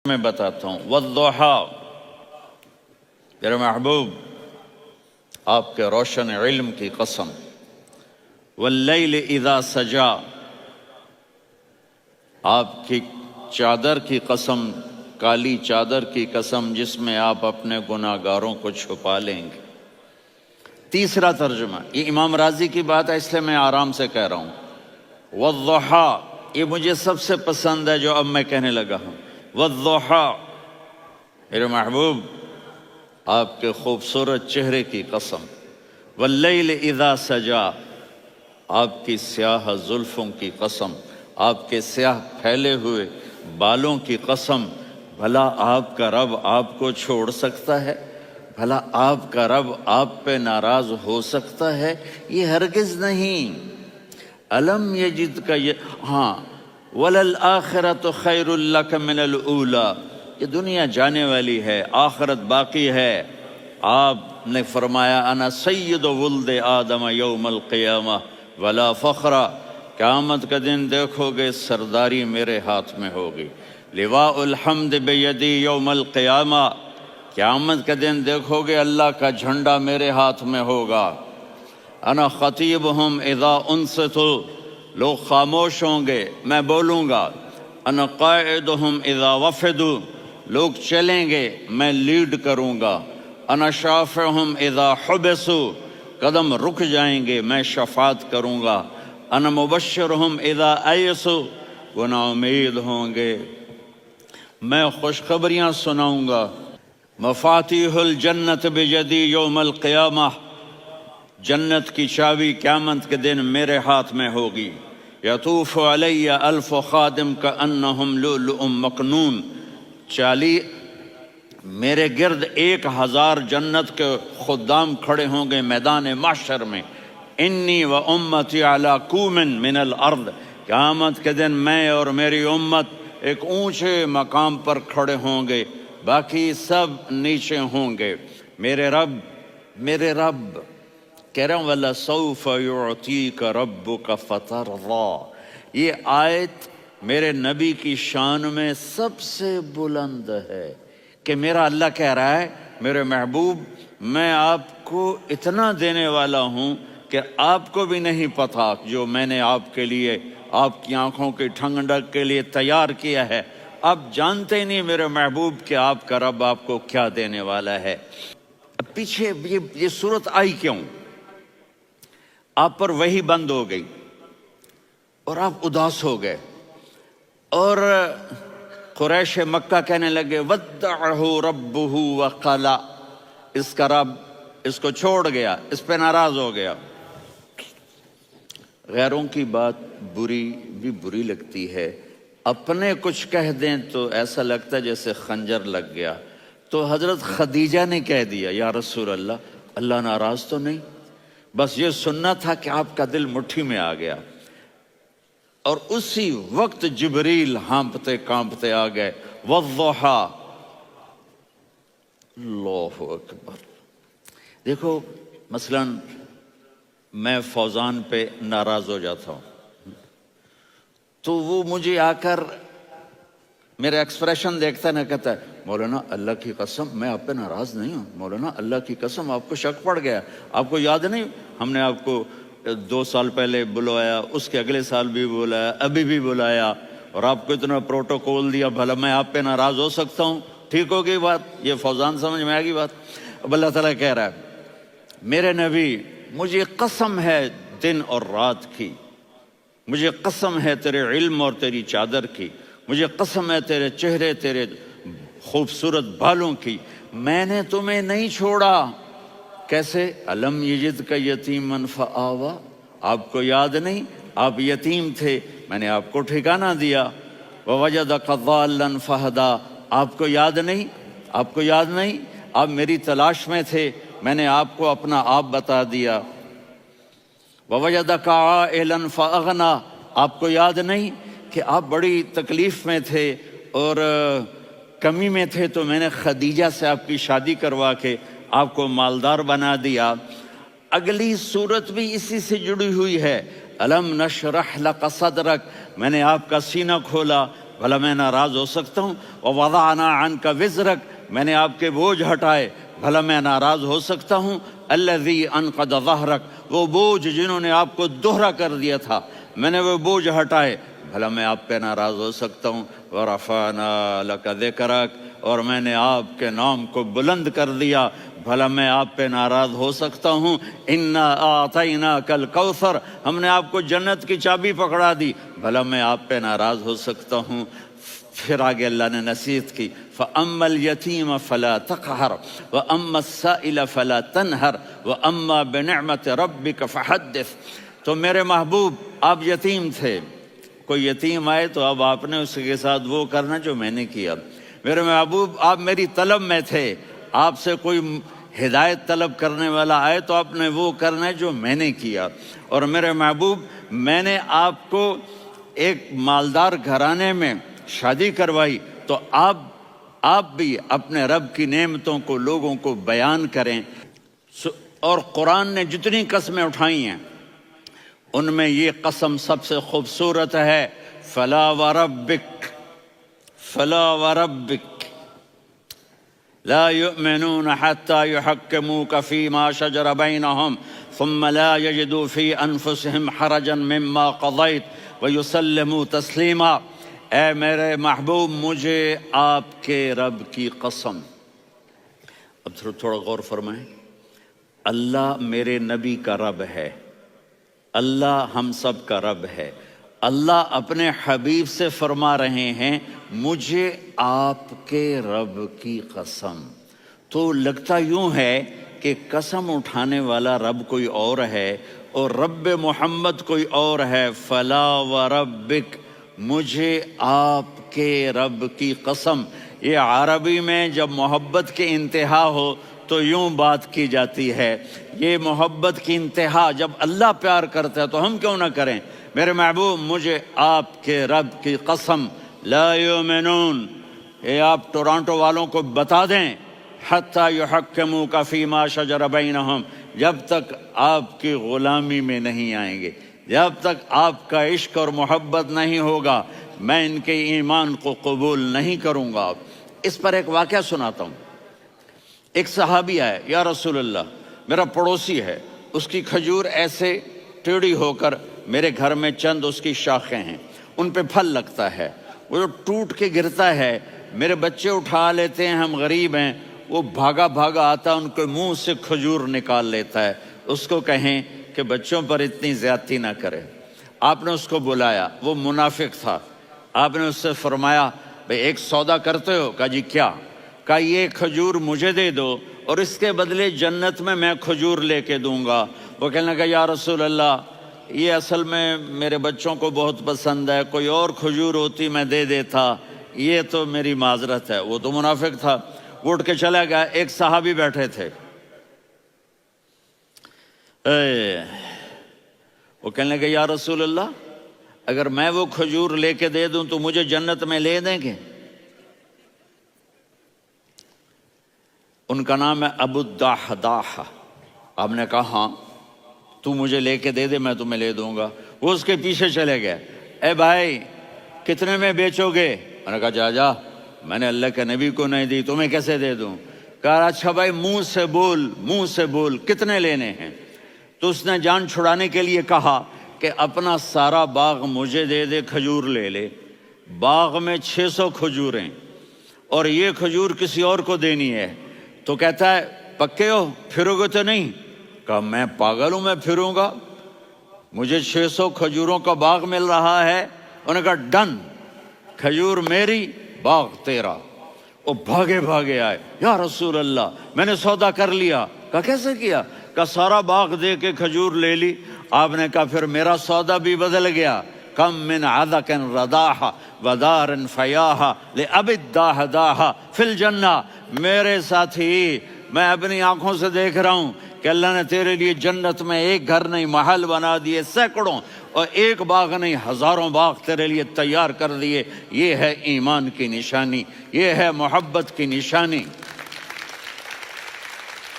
میں بتاتا ہوں والضحیٰ، میرے محبوب آپ کے روشن علم کی قسم، واللیل اذا سجا، آپ کی چادر کی قسم، کالی چادر کی قسم جس میں آپ اپنے گناہ گاروں کو چھپا لیں گے۔ تیسرا ترجمہ، یہ امام راضی کی بات ہے اس لیے میں آرام سے کہہ رہا ہوں۔ والضحیٰ، یہ مجھے سب سے پسند ہے جو اب میں کہنے لگا ہوں۔ والضحیٰ، میرے محبوب آپ کے خوبصورت چہرے کی قسم، واللیل اذا سجا، آپ کی سیاہ زلفوں کی قسم، آپ کے سیاہ پھیلے ہوئے بالوں کی قسم۔ بھلا آپ کا رب آپ کو چھوڑ سکتا ہے؟ بھلا آپ کا رب آپ پہ ناراض ہو سکتا ہے؟ یہ ہرگز نہیں۔ الم یجد کا ہاں، وَلَلْآخِرَةُ خَيْرٌ لَكَ مِنَ الْأُولَىٰ، یہ دنیا جانے والی ہے، آخرت باقی ہے۔ آپ نے فرمایا انا سید ولد آدم یوم القیامہ ولا فخر، قیامت کا دن دیکھو گے سرداری میرے ہاتھ میں ہوگی۔ لواء الحمد بیدی یوم القیامہ، قیامت کا دن دیکھو گے اللہ کا جھنڈا میرے ہاتھ میں ہوگا۔ انا خطیبہم اذا انصتوا، لوگ خاموش ہوں گے میں بولوں گا۔ انا قائدہم اذا وفدوا، لوگ چلیں گے میں لیڈ کروں گا۔ انا شافعہم اذا حبسوا، قدم رک جائیں گے میں شفاعت کروں گا۔ انا مبشرہم اذا ایسوا، وہ نا امید ہوں گے میں خوشخبریاں سناؤں گا۔ مفاتیح الجنت بیدی یوم القیامہ، جنت کی چابی قیامت کے دن میرے ہاتھ میں ہوگی۔ یطوف علی الف خادم کانہم لؤلؤ مکنون، میرے گرد 1000 جنت کے خدام کھڑے ہوں گے میدان محشر میں۔ انی و امتی علی کوم من الارض، قیامت کے دن میں اور میری امت ایک اونچے مقام پر کھڑے ہوں گے، باقی سب نیچے ہوں گے۔ میرے رب کہہ رہا ہوں وَلَسَوْفَ يُعْطِيكَ رَبُّكَ فَتَرْضَىٰ، یہ آیت میرے نبی کی شان میں سب سے بلند ہے کہ میرا اللہ کہہ رہا ہے میرے محبوب میں آپ کو اتنا دینے والا ہوں کہ آپ کو بھی نہیں پتا جو میں نے آپ کے لیے، آپ کی آنکھوں کی ٹھنڈک کے لیے تیار کیا ہے۔ آپ جانتے نہیں میرے محبوب کہ آپ کا رب آپ کو کیا دینے والا ہے۔ پیچھے یہ صورت آئی کیوں؟ آپ پر وحی بند ہو گئی اور آپ اداس ہو گئے، اور قریش مکہ کہنے لگے وَدَّعَهُ رَبُّهُ وَقَلَا، اس کا رب اس کو چھوڑ گیا، اس پہ ناراض ہو گیا۔ غیروں کی بات بری لگتی ہے، اپنے کچھ کہہ دیں تو ایسا لگتا ہے جیسے خنجر لگ گیا۔ تو حضرت خدیجہ نے کہہ دیا یا رسول اللہ، اللہ ناراض تو نہیں؟ بس یہ سننا تھا کہ آپ کا دل مٹھی میں آ گیا۔ اور اسی وقت جبریل ہانپتے کانپتے آ گئے، والضحیٰ، اللہ اکبر۔ دیکھو مثلا میں فوزان پہ ناراض ہو جاتا ہوں تو وہ مجھے آ کر میرا ایکسپریشن دیکھتا ہے نہ کہتا ہے مولانا اللہ کی قسم میں آپ پہ ناراض نہیں ہوں، مولانا اللہ کی قسم آپ کو شک پڑ گیا، آپ کو یاد نہیں ہم نے آپ کو 2 سال پہلے بلایا، اس کے اگلے سال بھی بلایا، ابھی بھی بلایا، اور آپ کو اتنا پروٹوکول دیا، بھلا میں آپ پہ ناراض ہو سکتا ہوں؟ ٹھیک ہوگی بات؟ یہ فوزان سمجھ میں آ گئی بات؟ اب اللہ تعالیٰ کہہ رہا ہے میرے نبی مجھے قسم ہے دن اور رات کی، مجھے قسم ہے تیرے علم اور تیری چادر کی، مجھے قسم ہے تیرے چہرے تیرے خوبصورت بالوں کی، میں نے تمہیں نہیں چھوڑا۔ کیسے؟ الم یجد کا یتیما فآویٰ، آپ کو یاد نہیں آپ یتیم تھے، میں نے آپ کو ٹھکانہ دیا۔ ووجدک ضالا فہدیٰ، آپ کو یاد نہیں آپ میری تلاش میں تھے، میں نے آپ کو اپنا آپ بتا دیا۔ ووجدک عائلا فاغنیٰ، آپ کو یاد نہیں کہ آپ بڑی تکلیف میں تھے اور کمی میں تھے تو میں نے خدیجہ سے آپ کی شادی کروا کے آپ کو مالدار بنا دیا۔ اگلی صورت بھی اسی سے جڑی ہوئی ہے، الم نشرح لک صدرک، میں نے آپ کا سینہ کھولا، بھلا میں ناراض ہو سکتا ہوں؟ ووضعنا عنک وزرک، میں نے آپ کے بوجھ ہٹائے، بھلا میں ناراض ہو سکتا ہوں؟ الذی انقض ظہرک، وہ بوجھ جنہوں نے آپ کو دوہرا کر دیا تھا، میں نے وہ بوجھ ہٹائے، بھلا میں آپ پہ ناراض ہو سکتا ہوں؟ ورفعنا لک ذکرک، اور میں نے آپ کے نام کو بلند کر دیا، بھلا میں آپ پہ ناراض ہو سکتا ہوں؟ انا اعطیناک الکوثر، ہم نے آپ کو جنت کی چابی پکڑا دی، بھلا میں آپ پہ ناراض ہو سکتا ہوں؟ پھر آگے اللہ نے نصیحت کی، فَأَمَّا الْيَتِيمَ فَلَا تَقْهَرْ وَأَمَّا السَّائِلَ فَلَا تَنْهَرْ وَأَمَّا بِنِعْمَةِ رَبِّكَ فَحَدِّثْ۔ تو میرے محبوب، آپ یتیم تھے، کوئی یتیم آئے تو اب آپ نے اس کے ساتھ وہ کرنا جو میں نے کیا۔ میرے محبوب، آپ میری طلب میں تھے، آپ سے کوئی ہدایت طلب کرنے والا آئے تو آپ نے وہ کرنا ہے جو میں نے کیا۔ اور میرے محبوب، میں نے آپ کو ایک مالدار گھرانے میں شادی کروائی، تو آپ بھی اپنے رب کی نعمتوں کو لوگوں کو بیان کریں۔ اور قرآن نے جتنی قسمیں اٹھائی ہیں ان میں یہ قسم سب سے خوبصورت ہے، فلا وربک، فلا وربک لا يؤمنون حتى يحكموك فيما شجر بينهم ثم لا يجدوا في انفسهم حرجا مما قضيت ويسلموا تسلیما۔ اے میرے محبوب، مجھے آپ کے رب کی قسم۔ اب تھوڑا غور فرمائیں، اللہ میرے نبی کا رب ہے، اللہ ہم سب کا رب ہے، اللہ اپنے حبیب سے فرما رہے ہیں مجھے آپ کے رب کی قسم۔ تو لگتا یوں ہے کہ قسم اٹھانے والا رب کوئی اور ہے اور رب محمد کوئی اور ہے۔ فلا وربک، مجھے آپ کے رب کی قسم۔ یہ عربی میں جب محبت کی انتہا ہو تو یوں بات کی جاتی ہے، یہ محبت کی انتہا جب اللہ پیار کرتا ہے تو ہم کیوں نہ کریں؟ میرے محبوب، مجھے آپ کے رب کی قسم، لا یؤمنون، یہ آپ ٹورانٹو والوں کو بتا دیں، حتی یحکموک فیما شجر بینہم، جب تک آپ کی غلامی میں نہیں آئیں گے، جب تک آپ کا عشق اور محبت نہیں ہوگا، میں ان کے ایمان کو قبول نہیں کروں گا۔ اس پر ایک واقعہ سناتا ہوں۔ ایک صحابی آئے، یا رسول اللہ، میرا پڑوسی ہے، اس کی کھجور ایسے ٹیڑھی ہو کر میرے گھر میں چند اس کی شاخیں ہیں، ان پہ پھل لگتا ہے، وہ جو ٹوٹ کے گرتا ہے، میرے بچے اٹھا لیتے ہیں، ہم غریب ہیں، وہ بھاگا بھاگا آتا ہے، ان کے منہ سے کھجور نکال لیتا ہے۔ اس کو کہیں کہ بچوں پر اتنی زیادتی نہ کرے۔ آپ نے اس کو بلایا، وہ منافق تھا، آپ نے اس سے فرمایا بھئی ایک سودا کرتے ہو؟ کہا جی کیا؟ کہا یہ کھجور مجھے دے دو اور اس کے بدلے جنت میں کھجور لے کے دوں گا۔ وہ کہنے لگا یا رسول اللہ، یہ اصل میں میرے بچوں کو بہت پسند ہے، کوئی اور کھجور ہوتی میں دے دیتا، یہ تو میری معذرت ہے۔ وہ تو منافق تھا، وہ اٹھ کے چلا گیا۔ ایک صحابی بیٹھے تھے، وہ کہنے لگے یا رسول اللہ، اگر میں وہ کھجور لے کے دے دوں تو مجھے جنت میں لے دیں گے؟ ان کا نام ہے ابو الدحداح۔ آپ نے کہا ہاں، تو مجھے لے کے دے دے، میں تمہیں لے دوں گا۔ وہ اس کے پیچھے چلے گئے، اے بھائی کتنے میں بیچو گے؟ میں نے کہا جا جا، میں نے اللہ کے نبی کو نہیں دی، تمہیں کیسے دے دوں؟ کہا اچھا بھائی منہ سے بول، منہ سے بول، کتنے لینے ہیں؟ تو اس نے جان چھڑانے کے لیے کہا کہ اپنا سارا باغ مجھے دے دے، کھجور لے لے۔ باغ میں 600 کھجوریں اور یہ کھجور کسی اور کو دینی ہے۔ تو کہتا ہے پکے ہو، پھرو گے تو نہیں؟ کہا میں پاگل ہوں، میں پھروں گا؟ مجھے 600 کھجوروں کا باغ مل رہا ہے۔ انہوں نے کہا ڈن، کھجور میری، باغ تیرا۔ وہ بھاگے بھاگے آئے، یا رسول اللہ میں نے سودا کر لیا۔ کہا کیسے کیا؟ کہا سارا باغ دے کے کھجور لے لی۔ آپ نے کہا پھر میرا سودا بھی بدل گیا۔ کم من عدق رداح ودار فیاح لأبی الدحداح فی الجنہ۔ میرے ساتھی، میں اپنی آنکھوں سے دیکھ رہا ہوں کہ اللہ نے تیرے لیے جنت میں ایک گھر نہیں محل بنا دیے سینکڑوں، اور ایک باغ نہیں ہزاروں باغ تیرے لیے تیار کر دیے۔ یہ ہے ایمان کی نشانی، یہ ہے محبت کی نشانی۔